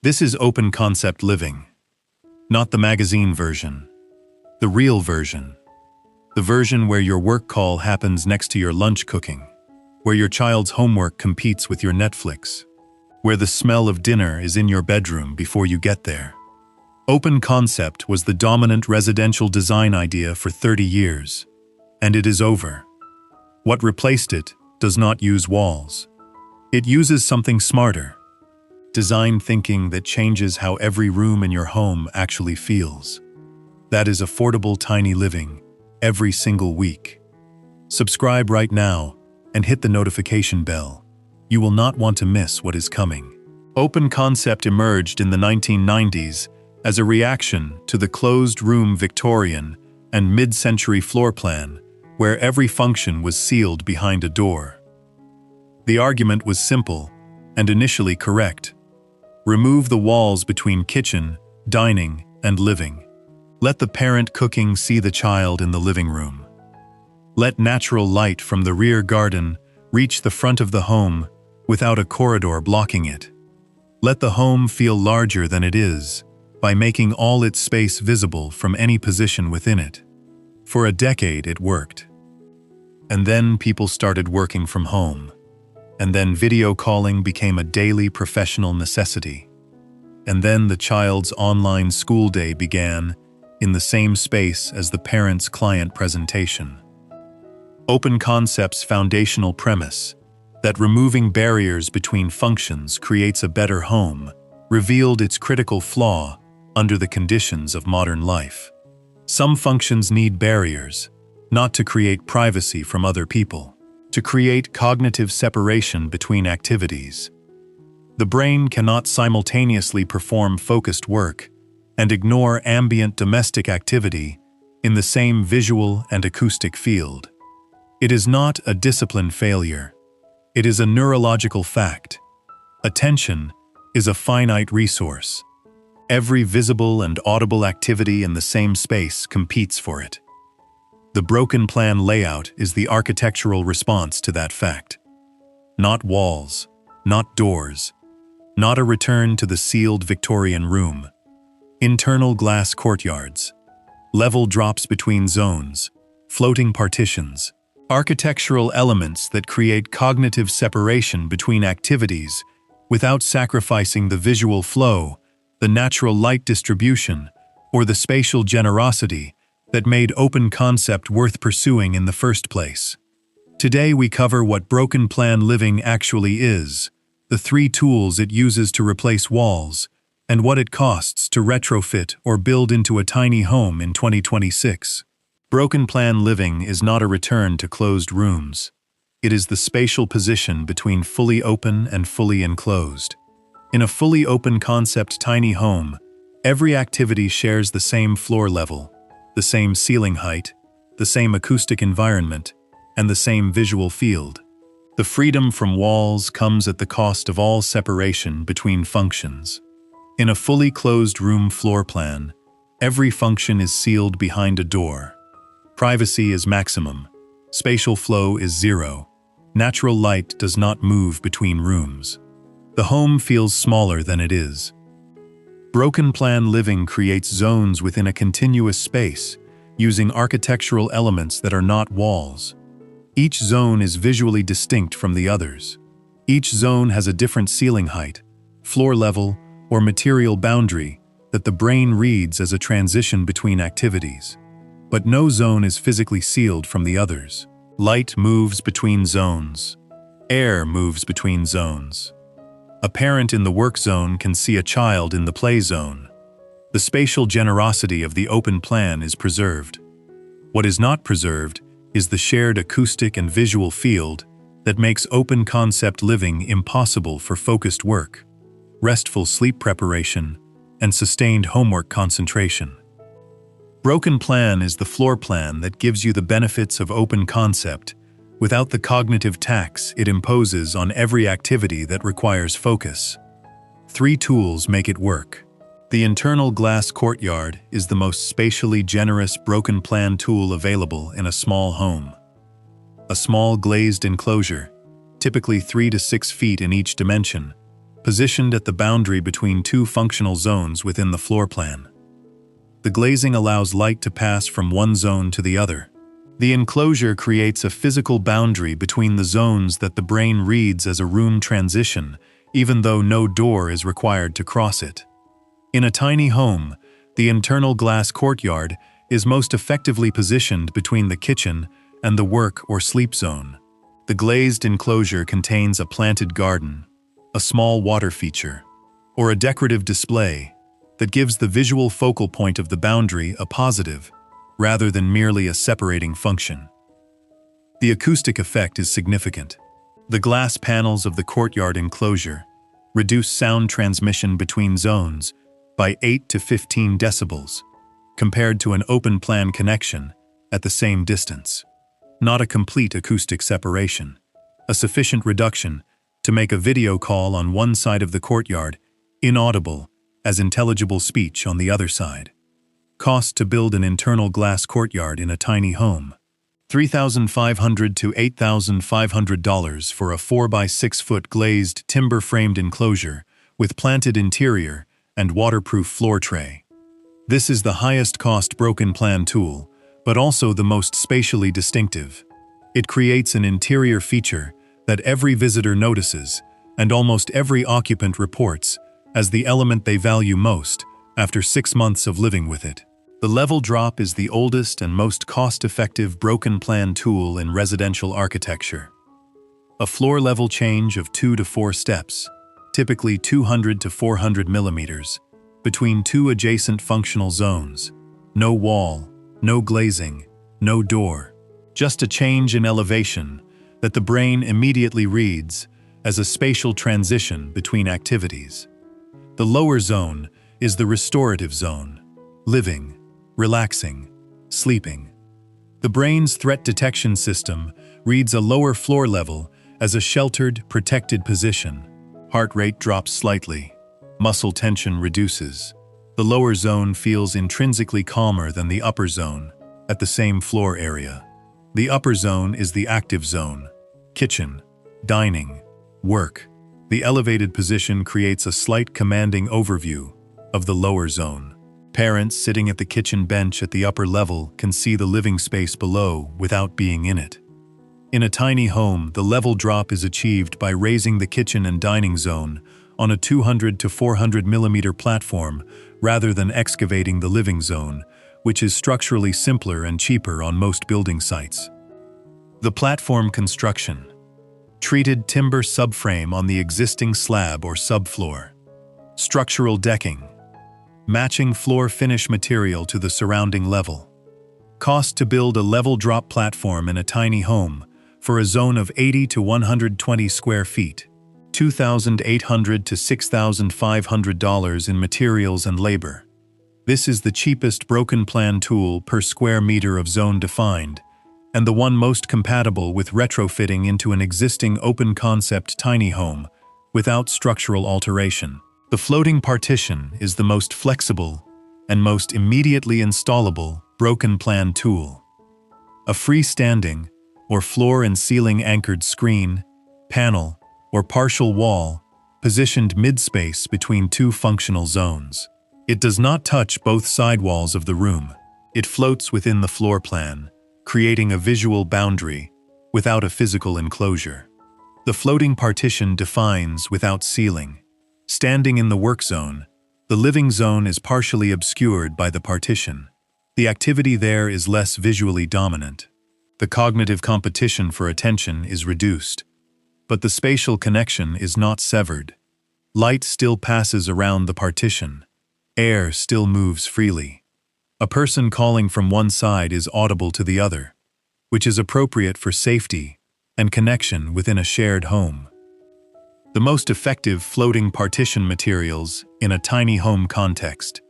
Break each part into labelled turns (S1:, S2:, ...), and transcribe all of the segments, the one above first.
S1: This is open concept living, not the magazine version, the real version. The version where your work call happens next to your lunch cooking, where your child's homework competes with your Netflix, where the smell of dinner is in your bedroom before you get there. Open concept was the dominant residential design idea for 30 years, and it is over. What replaced it does not use walls. It uses something smarter. Design thinking that changes how every room in your home actually feels. That is affordable tiny living, every single week. Subscribe right now and hit the notification bell. You will not want to miss what is coming. Open concept emerged in the 1990s as a reaction to the closed-room Victorian and mid-century floor plan, where every function was sealed behind a door. The argument was simple and initially correct. Remove the walls between kitchen, dining, and living. Let the parent cooking see the child in the living room. Let natural light from the rear garden reach the front of the home without a corridor blocking it. Let the home feel larger than it is by making all its space visible from any position within it. For a decade it worked. And then people started working from home. And then video calling became a daily professional necessity. And then the child's online school day began in the same space as the parent's client presentation. Open concept's foundational premise, that removing barriers between functions creates a better home, revealed its critical flaw under the conditions of modern life. Some functions need barriers, not to create privacy from other people, to create cognitive separation between activities. The brain cannot simultaneously perform focused work and ignore ambient domestic activity in the same visual and acoustic field. It is not a discipline failure. It is a neurological fact. Attention is a finite resource. Every visible and audible activity in the same space competes for it. The broken plan layout is the architectural response to that fact. Not walls, not doors, not a return to the sealed Victorian room. Internal glass courtyards, level drops between zones, floating partitions, architectural elements that create cognitive separation between activities without sacrificing the visual flow, the natural light distribution, or the spatial generosity that made open concept worth pursuing in the first place. Today we cover what broken plan living actually is, the 3 tools it uses to replace walls, and what it costs to retrofit or build into a tiny home in 2026. Broken plan living is not a return to closed rooms. It is the spatial position between fully open and fully enclosed. In a fully open concept tiny home, every activity shares the same floor level, the same ceiling height, the same acoustic environment, and the same visual field. The freedom from walls comes at the cost of all separation between functions. In a fully closed room floor plan, every function is sealed behind a door. Privacy is maximum. Spatial flow is 0. Natural light does not move between rooms. The home feels smaller than it is. Broken plan living creates zones within a continuous space, using architectural elements that are not walls. Each zone is visually distinct from the others. Each zone has a different ceiling height, floor level, or material boundary that the brain reads as a transition between activities. But no zone is physically sealed from the others. Light moves between zones. Air moves between zones. A parent in the work zone can see a child in the play zone. The spatial generosity of the open plan is preserved. What is not preserved is the shared acoustic and visual field that makes open concept living impossible for focused work, restful sleep preparation, and sustained homework concentration. Broken plan is the floor plan that gives you the benefits of open concept without the cognitive tax it imposes on every activity that requires focus. 3 tools make it work. The internal glass courtyard is the most spatially generous broken plan tool available in a small home. A small glazed enclosure, typically 3 to 6 feet in each dimension, positioned at the boundary between two functional zones within the floor plan. The glazing allows light to pass from one zone to the other. The enclosure creates a physical boundary between the zones that the brain reads as a room transition, even though no door is required to cross it. In a tiny home, the internal glass courtyard is most effectively positioned between the kitchen and the work or sleep zone. The glazed enclosure contains a planted garden, a small water feature, or a decorative display that gives the visual focal point of the boundary a positive, rather than merely a separating function. The acoustic effect is significant. The glass panels of the courtyard enclosure reduce sound transmission between zones by 8 to 15 decibels, compared to an open-plan connection at the same distance. Not a complete acoustic separation, a sufficient reduction to make a video call on one side of the courtyard inaudible as intelligible speech on the other side. Cost to build an internal glass courtyard in a tiny home: $3,500 to $8,500 for a 4x6-foot glazed timber-framed enclosure with planted interior and waterproof floor tray. This is the highest cost broken plan tool, but also the most spatially distinctive. It creates an interior feature that every visitor notices and almost every occupant reports as the element they value most after 6 months of living with it. The level drop is the oldest and most cost-effective broken plan tool in residential architecture. A floor level change of 2 to 4 steps, typically 200 to 400 millimeters, between two adjacent functional zones. No wall, no glazing, no door. Just a change in elevation that the brain immediately reads as a spatial transition between activities. The lower zone is the restorative zone: living, relaxing, sleeping. The brain's threat detection system reads a lower floor level as a sheltered, protected position. Heart rate drops slightly. Muscle tension reduces. The lower zone feels intrinsically calmer than the upper zone at the same floor area. The upper zone is the active zone: kitchen, dining, work. The elevated position creates a slight commanding overview of the lower zone. Parents sitting at the kitchen bench at the upper level can see the living space below without being in it. In a tiny home, the level drop is achieved by raising the kitchen and dining zone on a 200 to 400 millimeter platform rather than excavating the living zone, which is structurally simpler and cheaper on most building sites. The platform construction: treated timber subframe on the existing slab or subfloor. Structural decking: matching floor finish material to the surrounding level. Cost to build a level drop platform in a tiny home for a zone of 80 to 120 square feet: $2,800 to $6,500 in materials and labor. This is the cheapest broken plan tool per square meter of zone defined, and the one most compatible with retrofitting into an existing open-concept tiny home without structural alteration. The floating partition is the most flexible and most immediately installable broken plan tool. A freestanding or floor and ceiling anchored screen, panel, or partial wall positioned mid-space between two functional zones. It does not touch both side walls of the room. It floats within the floor plan, creating a visual boundary without a physical enclosure. The floating partition defines without ceiling. Standing in the work zone, the living zone is partially obscured by the partition. The activity there is less visually dominant. The cognitive competition for attention is reduced, but the spatial connection is not severed. Light still passes around the partition. Air still moves freely. A person calling from one side is audible to the other, which is appropriate for safety and connection within a shared home. The most effective floating partition materials in a tiny home context: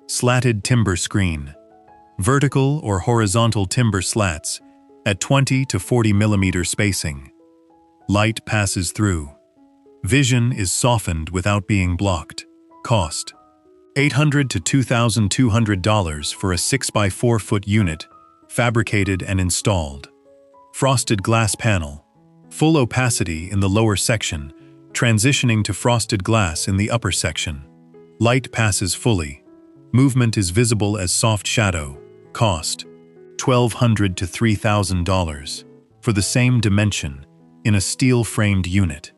S1: slatted timber screen, vertical or horizontal timber slats at 20 to 40 millimeter spacing. Light passes through. Vision is softened without being blocked. Cost: $800 to $2,200 for a 6x4 foot unit, fabricated and installed. Frosted glass panel, full opacity in the lower section, transitioning to frosted glass in the upper section. Light passes fully. Movement is visible as soft shadow. Cost: $1,200 to $3,000 for the same dimension in a steel-framed unit.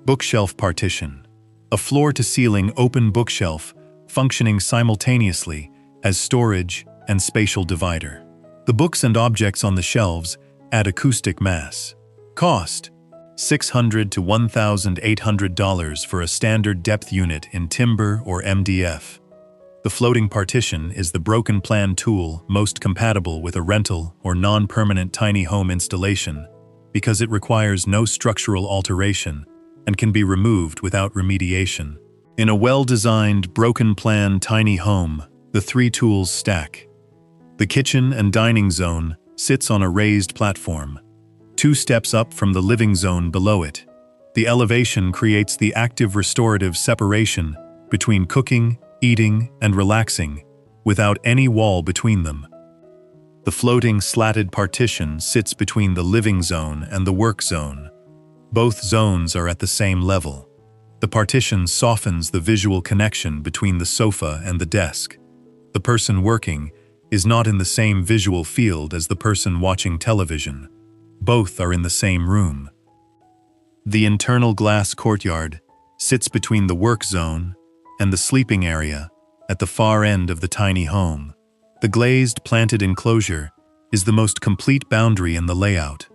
S1: Bookshelf partition: a floor-to-ceiling open bookshelf functioning simultaneously as storage and spatial divider. The books and objects on the shelves add acoustic mass. Cost: $600 to $1,800 for a standard depth unit in timber or MDF. The floating partition is the broken plan tool most compatible with a rental or non-permanent tiny home installation because it requires no structural alteration and can be removed without remediation. In a well-designed, broken plan tiny home, the three tools stack. The kitchen and dining zone sits on a raised platform, 2 steps up from the living zone below it. The elevation creates the active restorative separation between cooking, eating, and relaxing, without any wall between them. The floating slatted partition sits between the living zone and the work zone. Both zones are at the same level. The partition softens the visual connection between the sofa and the desk. The person working is not in the same visual field as the person watching television. Both are in the same room. The internal glass courtyard sits between the work zone and the sleeping area at the far end of the tiny home. The glazed planted enclosure is the most complete boundary in the layout.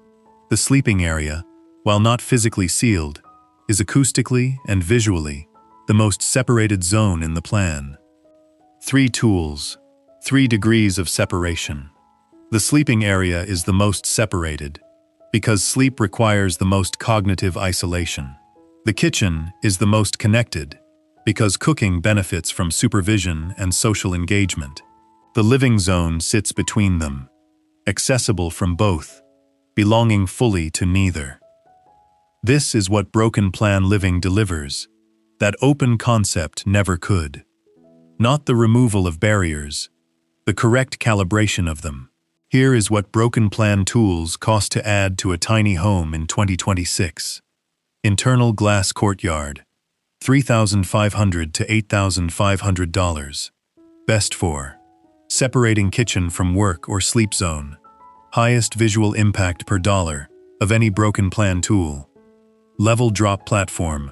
S1: The sleeping area, while not physically sealed, is acoustically and visually the most separated zone in the plan. 3 tools, 3 degrees of separation. The sleeping area is the most separated because sleep requires the most cognitive isolation. The kitchen is the most connected because cooking benefits from supervision and social engagement. The living zone sits between them, accessible from both, belonging fully to neither. This is what broken plan living delivers, that open concept never could. Not the removal of barriers, the correct calibration of them. Here is what broken plan tools cost to add to a tiny home in 2026. Internal glass courtyard, $3,500 to $8,500. Best for separating kitchen from work or sleep zone. Highest visual impact per dollar of any broken plan tool. Level drop platform,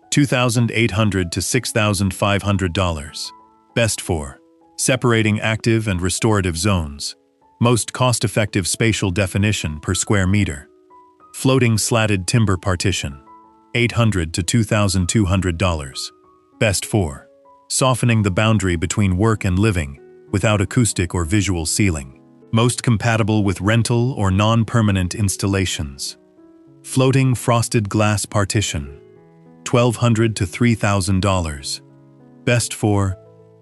S1: $2,800 to $6,500. Best for separating active and restorative zones. Most cost-effective spatial definition per square meter. Floating slatted timber partition, $800 to $2,200. Best for softening the boundary between work and living without acoustic or visual ceiling. Most compatible with rental or non-permanent installations. Floating frosted glass partition, $1,200 to $3,000. Best for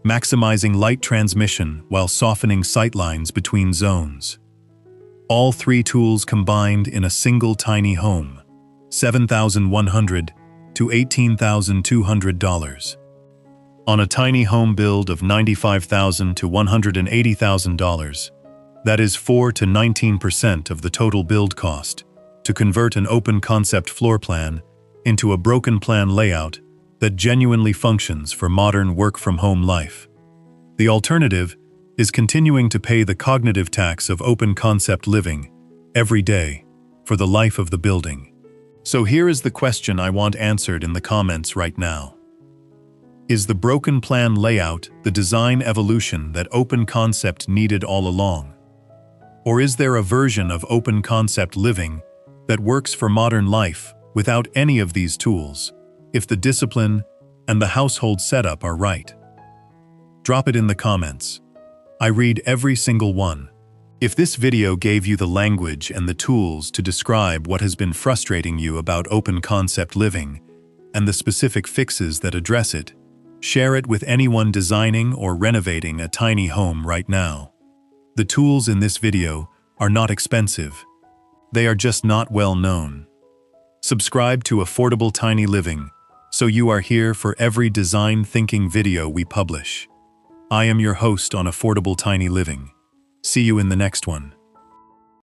S1: maximizing light transmission while softening sightlines between zones. All 3 tools combined in a single tiny home, $7,100 to $18,200. On a tiny home build of $95,000 to $180,000, that is 4 to 19% of the total build cost, to convert an open concept floor plan into a broken plan layout that genuinely functions for modern work-from-home life. The alternative is continuing to pay the cognitive tax of open concept living every day for the life of the building. So here is the question I want answered in the comments right now. Is the broken plan layout the design evolution that open concept needed all along? Or is there a version of open concept living that works for modern life without any of these tools, if the discipline and the household setup are right? Drop it in the comments. I read every single one. If this video gave you the language and the tools to describe what has been frustrating you about open concept living and the specific fixes that address it, share it with anyone designing or renovating a tiny home right now. The tools in this video are not expensive. They are just not well known. Subscribe to Affordable Tiny Living so you are here for every design thinking video we publish. I am your host on Affordable Tiny Living. See you in the next one.